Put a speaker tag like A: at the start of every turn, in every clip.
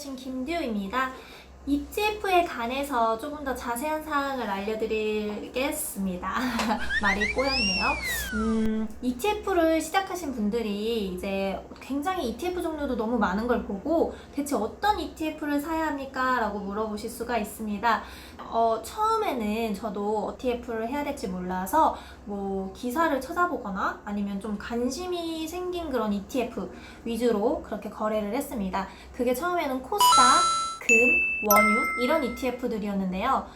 A: 안녕하신 김듀입니다. ETF에 관해서 조금 더 자세한 사항을 알려드리겠습니다. 말이 꼬였네요. ETF를 시작하신 분들이 이제 굉장히 ETF 종류도 너무 많은 걸 보고 대체 어떤 ETF를 사야 합니까? 라고 물어보실 수가 있습니다. 처음에는 저도 ETF를 해야 될지 몰라서 뭐 기사를 찾아보거나 아니면 좀 관심이 생긴 그런 ETF 위주로 그렇게 거래를 했습니다. 그게 처음에는 코스닥, 금, 원유 이런 ETF들이었는데요.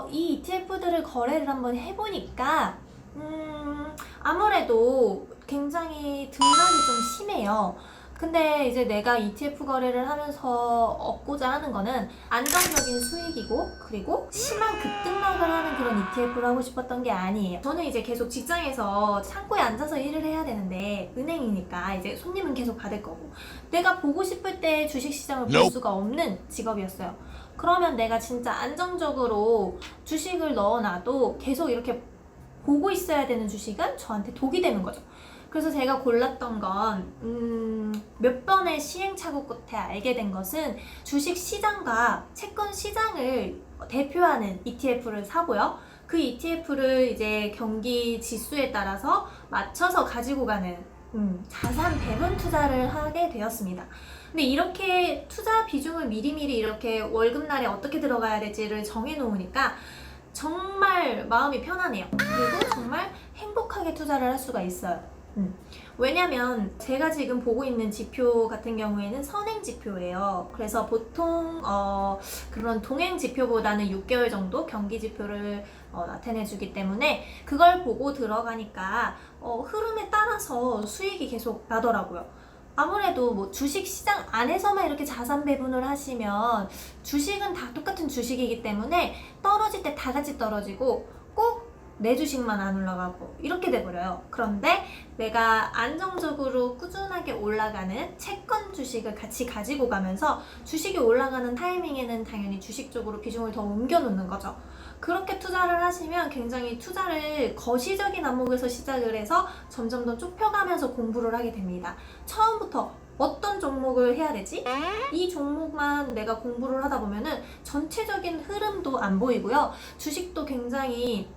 A: 이 ETF들을 거래를 한번 해보니까 아무래도 굉장히 등락이 좀 심해요. 근데 이제 내가 ETF 거래를 하면서 얻고자 하는 거는 안정적인 수익이고 그리고 심한 급등락을 하는 그런 ETF를 하고 싶었던 게 아니에요. 저는 이제 계속 직장에서 창고에 앉아서 일을 해야 되는데 은행이니까 이제 손님은 계속 받을 거고 내가 보고 싶을 때 주식시장을 볼 수가 없는 직업이었어요. 그러면 내가 진짜 안정적으로 주식을 넣어놔도 계속 이렇게 보고 있어야 되는 주식은 저한테 독이 되는 거죠. 그래서 제가 골랐던 건 몇 번의 시행착오 끝에 알게 된 것은 주식 시장과 채권 시장을 대표하는 ETF를 사고요. 그 ETF를 이제 경기 지수에 따라서 맞춰서 가지고 가는 자산 배분 투자를 하게 되었습니다. 근데 이렇게 투자 비중을 미리미리 이렇게 월급날에 어떻게 들어가야 될지를 정해놓으니까 정말 마음이 편하네요. 그리고 정말 행복하게 투자를 할 수가 있어요. 왜냐면 제가 지금 보고 있는 지표 같은 경우에는 선행 지표예요. 그래서 보통 그런 동행 지표보다는 6개월 정도 경기 지표를 나타내 주기 때문에 그걸 보고 들어가니까 흐름에 따라서 수익이 계속 나더라고요. 아무래도 뭐 주식 시장 안에서만 이렇게 자산 배분을 하시면 주식은 다 똑같은 주식이기 때문에 떨어질 때 다 같이 떨어지고 꼭 내 주식만 안 올라가고 이렇게 돼버려요. 그런데 내가 안정적으로 꾸준하게 올라가는 채권 주식을 같이 가지고 가면서 주식이 올라가는 타이밍에는 당연히 주식 쪽으로 비중을 더 옮겨 놓는 거죠. 그렇게 투자를 하시면 굉장히 투자를 거시적인 안목에서 시작을 해서 점점 더 좁혀가면서 공부를 하게 됩니다. 처음부터 어떤 종목을 해야 되지? 이 종목만 내가 공부를 하다 보면은 전체적인 흐름도 안 보이고요. 주식도 굉장히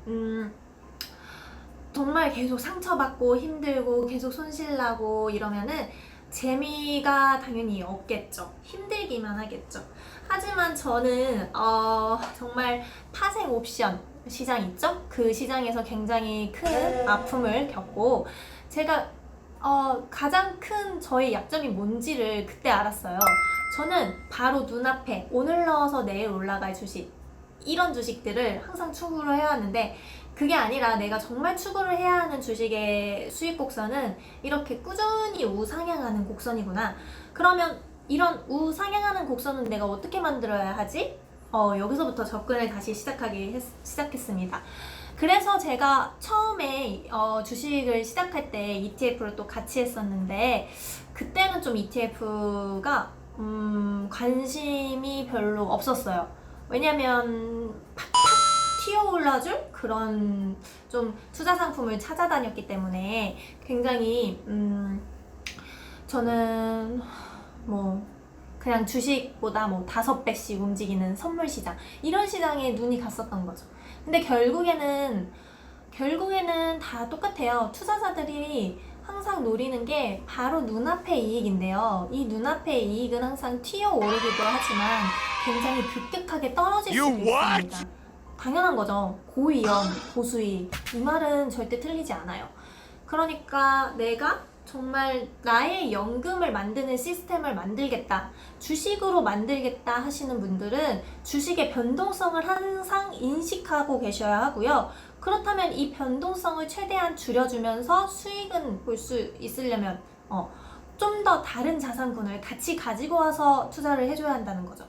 A: 정말 계속 상처받고 힘들고 계속 손실나고 이러면은 재미가 당연히 없겠죠. 힘들기만 하겠죠. 하지만 저는 정말 파생 옵션 시장 있죠? 그 시장에서 굉장히 큰 아픔을 겪고 제가 가장 큰 저의 약점이 뭔지를 그때 알았어요. 저는 바로 눈앞에 오늘 넣어서 내일 올라갈 주식 이런 주식들을 항상 추구를 해왔는데 그게 아니라 내가 정말 추구를 해야 하는 주식의 수익 곡선은 이렇게 꾸준히 우상향하는 곡선이구나. 그러면 이런 우상향하는 곡선은 내가 어떻게 만들어야 하지? 여기서부터 접근을 다시 시작했습니다. 그래서 제가 처음에 주식을 시작할 때 ETF를 또 같이 했었는데 그때는 좀 ETF가 관심이 별로 없었어요. 왜냐면 팍팍 튀어올라줄 그런 좀 투자 상품을 찾아다녔기 때문에 굉장히 저는 뭐 그냥 주식보다 뭐 5배씩 움직이는 선물 시장 이런 시장에 눈이 갔었던 거죠. 근데 결국에는 다 똑같아요. 투자자들이 항상 노리는 게 바로 눈앞의 이익인데요. 이 눈앞의 이익은 항상 튀어오르기도 하지만 굉장히 급격하게 떨어질 수도 있습니다. 당연한 거죠. 고위험, 고수익. 이 말은 절대 틀리지 않아요. 그러니까 내가 정말 나의 연금을 만드는 시스템을 만들겠다, 주식으로 만들겠다 하시는 분들은 주식의 변동성을 항상 인식하고 계셔야 하고요. 그렇다면 이 변동성을 최대한 줄여주면서 수익은 볼 수 있으려면 좀 더 다른 자산군을 같이 가지고 와서 투자를 해줘야 한다는 거죠.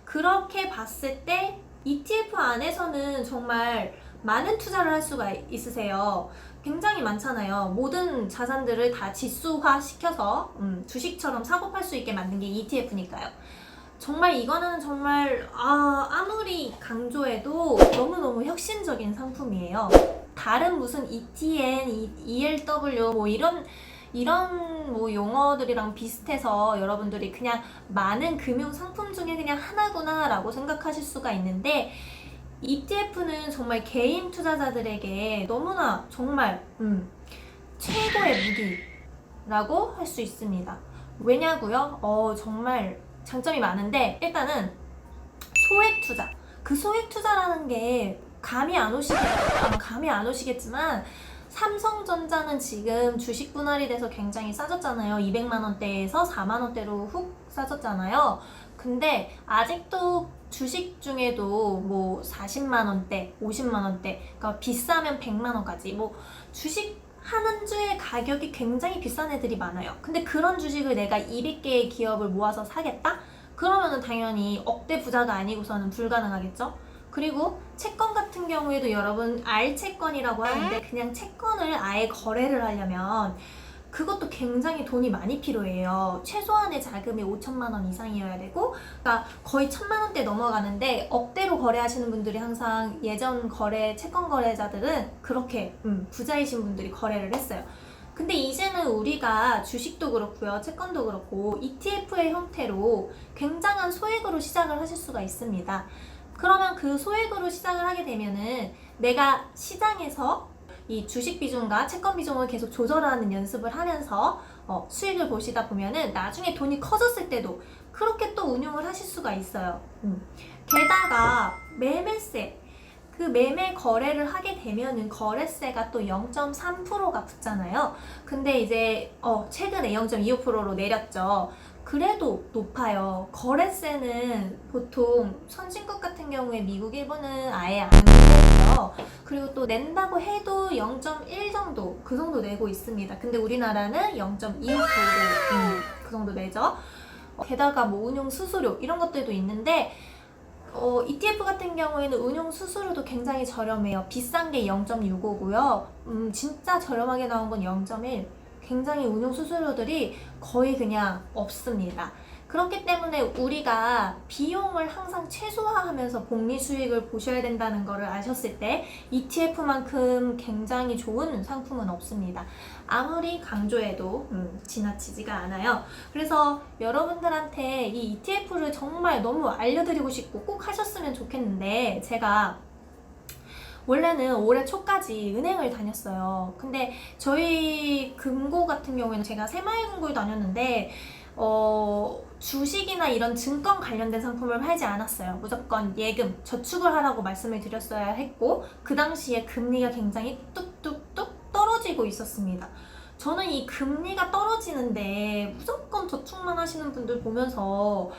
A: 그렇게 봤을 때 ETF 안에서는 정말 많은 투자를 할 수가 있으세요. 굉장히 많잖아요. 모든 자산들을 다 지수화 시켜서 주식처럼 사고 팔 수 있게 만든 게 ETF니까요. 정말 이거는 정말 아무리 강조해도 너무너무 혁신적인 상품이에요. 다른 무슨 ETN, ELW 뭐 이런 이런 뭐 용어들이랑 비슷해서 여러분들이 그냥 많은 금융 상품 중에 그냥 하나구나 라고 생각하실 수가 있는데, ETF는 정말 개인 투자자들에게 너무나 정말 최고의 무기라고 할 수 있습니다. 왜냐고요? 정말 장점이 많은데, 일단은 소액 투자. 그 소액 투자라는 게 감이 안 오시겠지만 삼성전자는 지금 주식 분할이 돼서 굉장히 싸졌잖아요. 200만 원대에서 4만 원대로 훅 싸졌잖아요. 근데 아직도 주식 중에도 뭐 40만 원대, 50만 원대, 그러니까 비싸면 100만 원까지 뭐 주식 한 주의 가격이 굉장히 비싼 애들이 많아요. 근데 그런 주식을 내가 200개의 기업을 모아서 사겠다? 그러면은 당연히 억대 부자가 아니고서는 불가능하겠죠? 그리고 채권 같은 경우에도 여러분 알채권이라고 하는데, 그냥 채권을 아예 거래를 하려면 그것도 굉장히 돈이 많이 필요해요. 최소한의 자금이 5천만 원 이상이어야 되고, 그러니까 거의 1,000만 원대 넘어가는데, 억대로 거래하시는 분들이 항상 예전 채권 거래자들은 그렇게 부자이신 분들이 거래를 했어요. 근데 이제는 우리가 주식도 그렇고요, 채권도 그렇고 ETF의 형태로 굉장한 소액으로 시작을 하실 수가 있습니다. 그러면 그 소액으로 시작을 하게 되면은 내가 시장에서 이 주식 비중과 채권 비중을 계속 조절하는 연습을 하면서 수익을 보시다 보면은 나중에 돈이 커졌을 때도 그렇게 또 운용을 하실 수가 있어요. 게다가 매매세, 그 매매 거래를 하게 되면은 거래세가 또 0.3%가 붙잖아요. 근데 이제 최근에 0.25%로 내렸죠. 그래도 높아요. 거래세는 보통 선진국 같은 경우에 미국, 일본은 아예 안 내고요. 그리고 또 낸다고 해도 0.1 정도, 그 정도 내고 있습니다. 근데 우리나라는 0.25% 그 정도 내죠. 게다가 뭐 운용 수수료 이런 것들도 있는데, ETF 같은 경우에는 운용 수수료도 굉장히 저렴해요. 비싼 게 0.65고요. 진짜 저렴하게 나온 건 0.1. 굉장히 운용 수수료들이 거의 그냥 없습니다. 그렇기 때문에 우리가 비용을 항상 최소화하면서 복리 수익을 보셔야 된다는 것을 아셨을 때 ETF만큼 굉장히 좋은 상품은 없습니다. 아무리 강조해도 지나치지가 않아요. 그래서 여러분들한테 이 ETF를 정말 너무 알려드리고 싶고 꼭 하셨으면 좋겠는데, 제가 원래는 올해 초까지 은행을 다녔어요. 근데 저희 금고 같은 경우에는 제가 새마을금고에 다녔는데 주식이나 이런 증권 관련된 상품을 팔지 않았어요. 무조건 예금, 저축을 하라고 말씀을 드렸어야 했고, 그 당시에 금리가 굉장히 뚝뚝뚝 떨어지고 있었습니다. 저는 이 금리가 떨어지는데 무조건 저축만 하시는 분들 보면서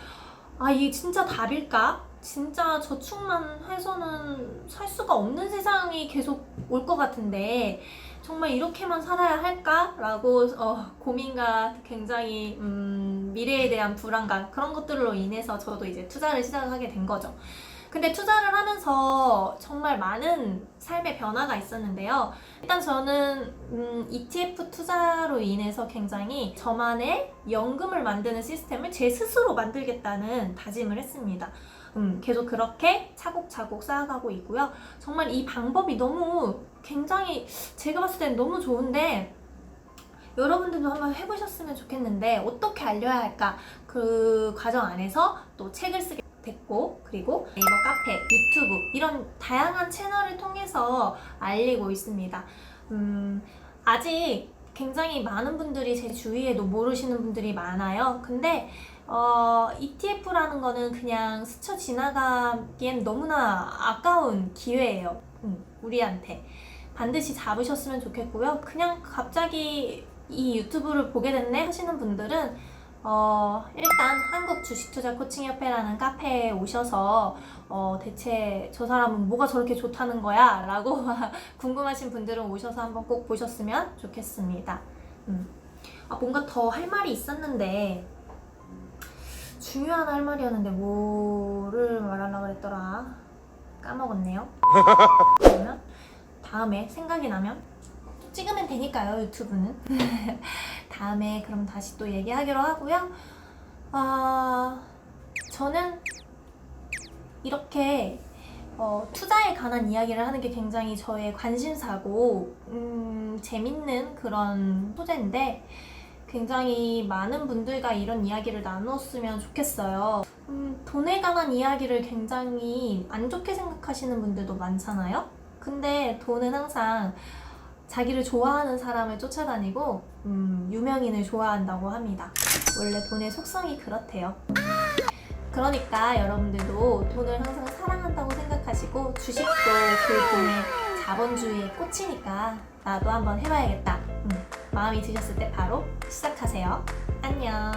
A: 이게 진짜 답일까? 진짜 저축만 해서는 살 수가 없는 세상이 계속 올 것 같은데 정말 이렇게만 살아야 할까? 라고 고민과 굉장히 미래에 대한 불안감, 그런 것들로 인해서 저도 이제 투자를 시작하게 된 거죠. 근데 투자를 하면서 정말 많은 삶의 변화가 있었는데요. 일단 저는 ETF 투자로 인해서 굉장히 저만의 연금을 만드는 시스템을 제 스스로 만들겠다는 다짐을 했습니다. 계속 그렇게 차곡차곡 쌓아가고 있고요. 정말 이 방법이 너무 굉장히 제가 봤을 땐 너무 좋은데, 여러분들도 한번 해보셨으면 좋겠는데, 어떻게 알려야 할까? 그 과정 안에서 또 책을 쓰게 됐고, 그리고 네이버 카페, 유튜브 이런 다양한 채널을 통해서 알리고 있습니다. 아직 굉장히 많은 분들이 제 주위에도 모르시는 분들이 많아요. 근데 ETF라는 거는 그냥 스쳐 지나가기엔 너무나 아까운 기회예요. 우리한테 반드시 잡으셨으면 좋겠고요. 그냥 갑자기 이 유튜브를 보게 됐네 하시는 분들은 일단 한국주식투자코칭협회라는 카페에 오셔서 대체 저 사람은 뭐가 저렇게 좋다는 거야? 라고 궁금하신 분들은 오셔서 한번 꼭 보셨으면 좋겠습니다. 뭔가 더 할 말이 있었는데, 중요한 할 말이었는데 뭐를 말하려고 그랬더라? 까먹었네요. 그러면 다음에 생각이 나면 찍으면 되니까요, 유튜브는. 다음에 그럼 다시 또 얘기하기로 하고요. 저는 이렇게 투자에 관한 이야기를 하는 게 굉장히 저의 관심사고 재밌는 그런 소재인데 굉장히 많은 분들과 이런 이야기를 나눴으면 좋겠어요. 돈에 관한 이야기를 굉장히 안 좋게 생각하시는 분들도 많잖아요. 근데 돈은 항상 자기를 좋아하는 사람을 쫓아다니고 유명인을 좋아한다고 합니다. 원래 돈의 속성이 그렇대요. 그러니까 여러분들도 돈을 항상 사랑한다고 생각하시고 주식도 그 돈의 자본주의에 꽂히니까 나도 한번 해봐야겠다. 마음이 드셨을 때 바로 시작하세요. 안녕.